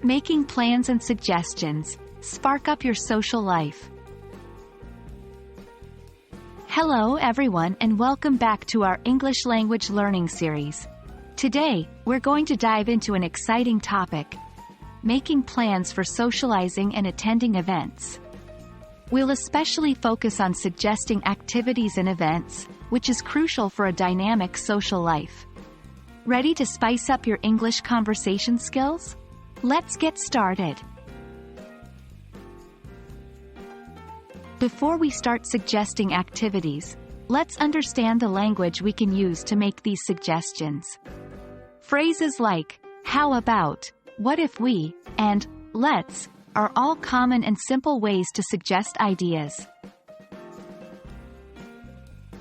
Making plans and suggestions. Spark up your social life. Hello everyone and welcome back to our English language learning series. Today, we're going to dive into an exciting topic: making plans for socializing and attending events. We'll especially focus on suggesting activities and events, which is crucial for a dynamic social life. Ready to spice up your English conversation skills? Let's get started. Before we start suggesting activities, let's understand the language we can use to make these suggestions. Phrases like, how about, what if we, and let's, are all common and simple ways to suggest ideas.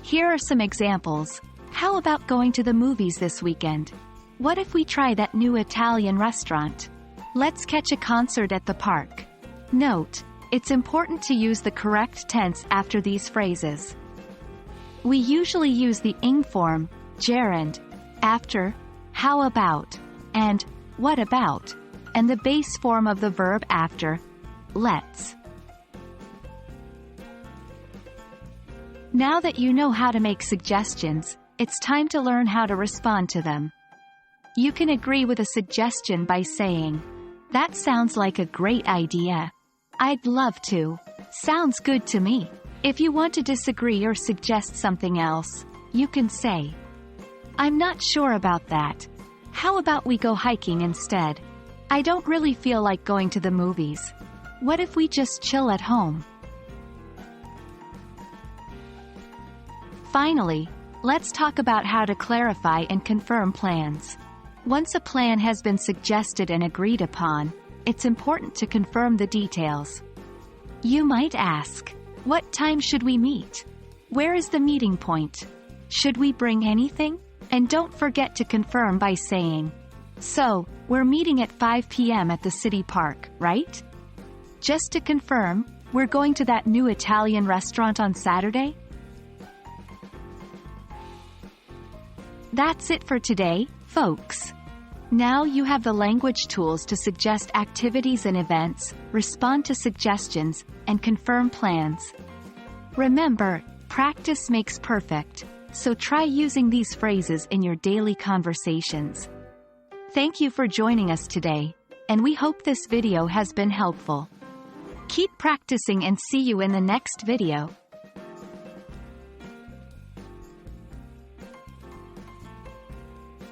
Here are some examples. How about going to the movies this weekend? What if we try that new Italian restaurant? Let's catch a concert at the park. Note, it's important to use the correct tense after these phrases. We usually use the ing form, gerund, after, how about, and what about, and the base form of the verb after, let's. Now that you know how to make suggestions, it's time to learn how to respond to them. You can agree with a suggestion by saying, "That sounds like a great idea. I'd love to. Sounds good to me." If you want to disagree or suggest something else, you can say, "I'm not sure about that. How about we go hiking instead? I don't really feel like going to the movies. What if we just chill at home?" Finally, let's talk about how to clarify and confirm plans. Once a plan has been suggested and agreed upon, it's important to confirm the details. You might ask, what time should we meet? Where is the meeting point? Should we bring anything? And don't forget to confirm by saying, "So, we're meeting at 5 p.m. at the city park, right? Just to confirm, we're going to that new Italian restaurant on Saturday?" That's it for today, folks. Now you have the language tools to suggest activities and events, respond to suggestions, and confirm plans. Remember, practice makes perfect, so try using these phrases in your daily conversations. Thank you for joining us today, and we hope this video has been helpful. Keep practicing and see you in the next video.